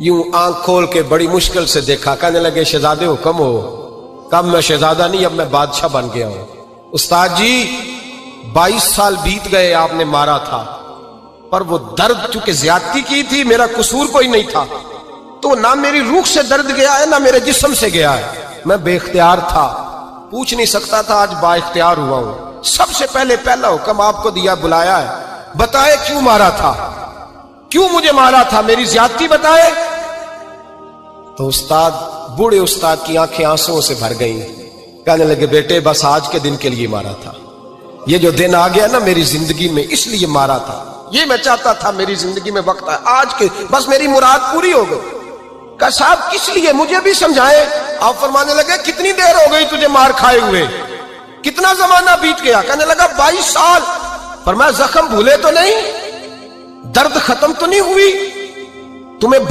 यूं आंख खोल के बड़ी मुश्किल से देखा, कहने लगे शहजादे हुक्म हो। कब मैं शहजादा नहीं, अब मैं बादशाह बन गया हूं। उस्ताद जी 22 साल बीत गए, आपने मारा था, पर वो दर्द चूंकि ज्यादती की थी, मेरा कसूर कोई नहीं था, तो ना मेरी रूह से दर्द गया है ना मेरे जिस्म से गया है। मैं बेख्तियार था, पूछ नहीं सकता था, आज बाइख्तियार हुआ हूं। सबसे पहले पहला हुक्म आपको दिया, बुलाया है, बताए क्यों मारा था, क्यों मुझे मारा था, मेरी ज्यादती बताए। तो उस्ताद, बूढ़े उस्ताद की आंखें आंसुओं से भर गईं। कहने लगे बेटे बस आज के दिन के लिए मारा था, ये जो दिन आ गया ना मेरी जिंदगी में, इसलिए मारा था, ये मैं चाहता था मेरी जिंदगी में वक्त है आज के, बस मेरी मुराद पूरी हो गई। कहा साहब किस लिए, मुझे भी समझाए। आप फरमाने लगे कितनी देर हो गई तुझे मार खाए हुए, कितना जमाना बीत गया। कहने लगा 22 साल। फरमाया जख्म भूले तो नहीं, दर्द खत्म तो नहीं हुई, तुम्हें